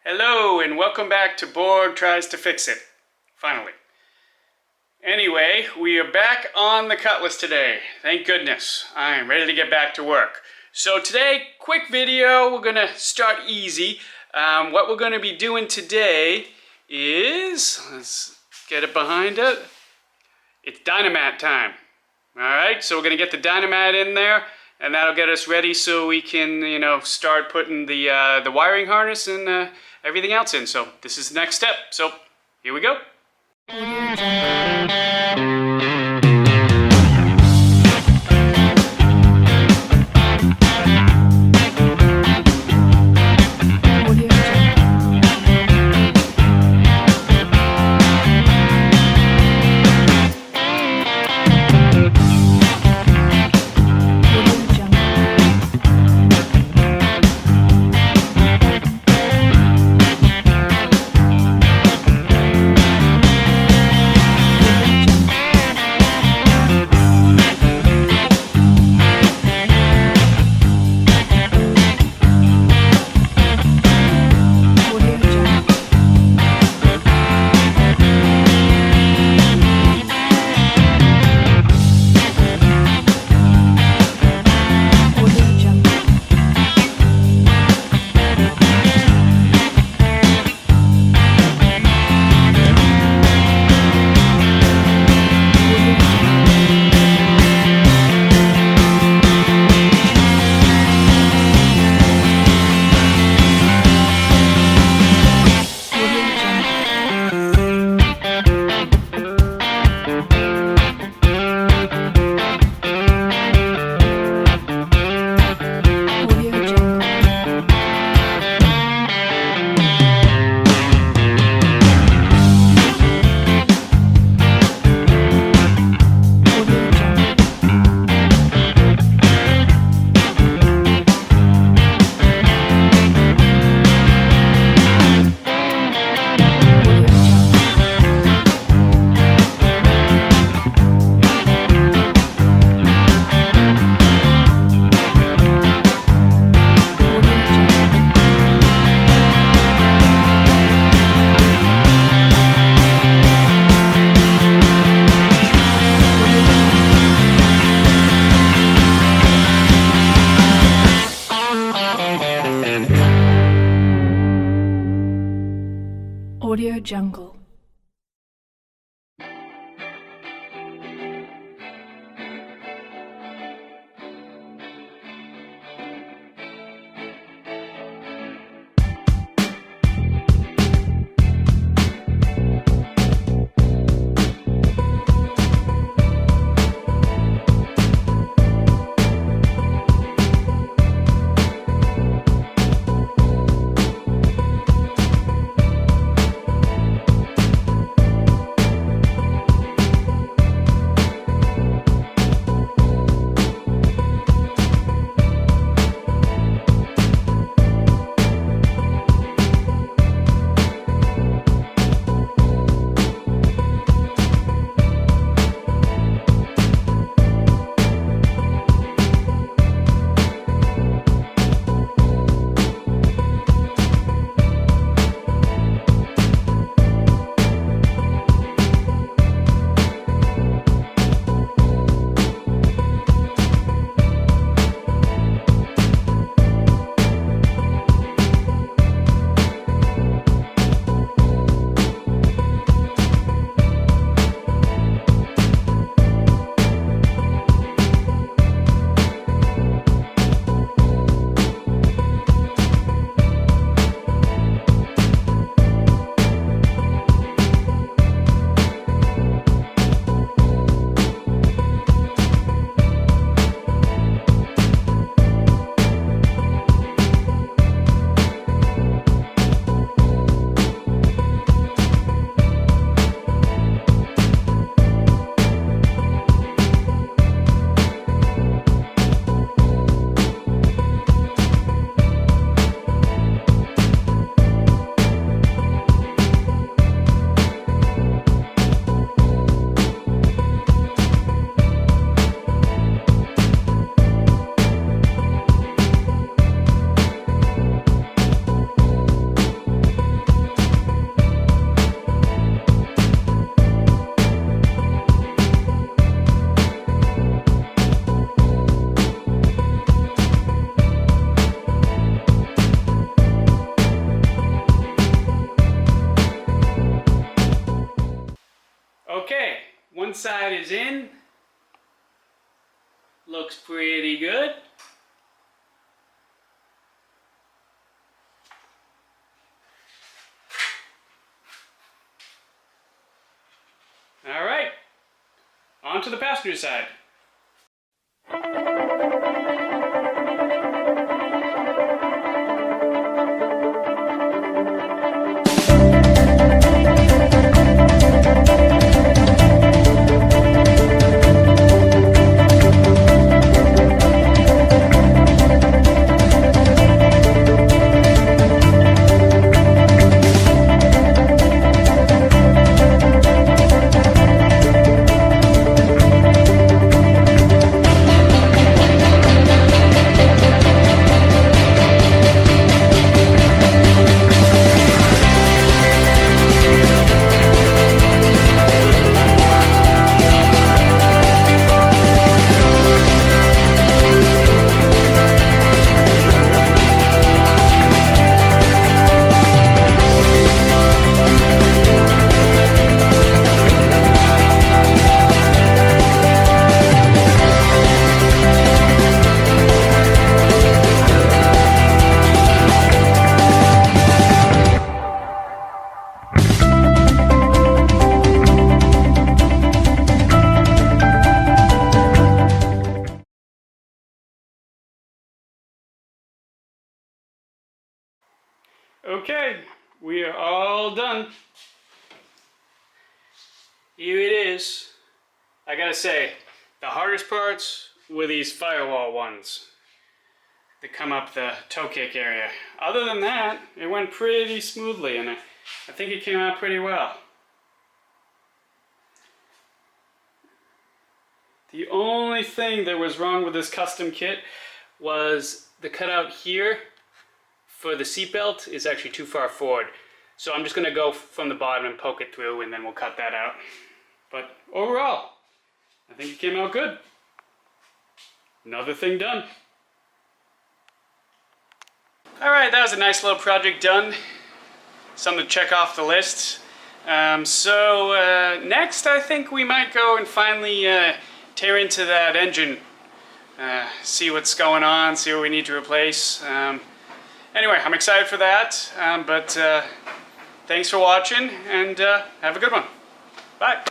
Hello and welcome back to Borg Tries to Fix It. Finally. Anyway, we are back on the Cutlass today. Thank goodness. I am ready to get back to work. So today, quick video. We're going to start easy. What we're going to be doing today is, let's get it behind it. It's Dynamat time. Alright, so we're going to get the Dynamat in there. And that'll get us ready so we can, start putting the wiring harness and everything else in. So this is the next step. So here we go. Audio Jungle. side is in. Looks pretty good. All right, on to the passenger side. Okay, we are all done. Here it is. I gotta say, the hardest parts were these firewall ones that come up the toe kick area. Other than that, it went pretty smoothly and I think it came out pretty well. The only thing that was wrong with this custom kit was the cutout here for the seatbelt is actually too far forward. So I'm just going to go from the bottom and poke it through and then we'll cut that out. But overall, I think it came out good. Another thing done. Alright, that was a nice little project done. Something to check off the list. Next I think we might go and finally tear into that engine. See what's going on, see what we need to replace. Anyway, I'm excited for that, thanks for watching and have a good one. Bye.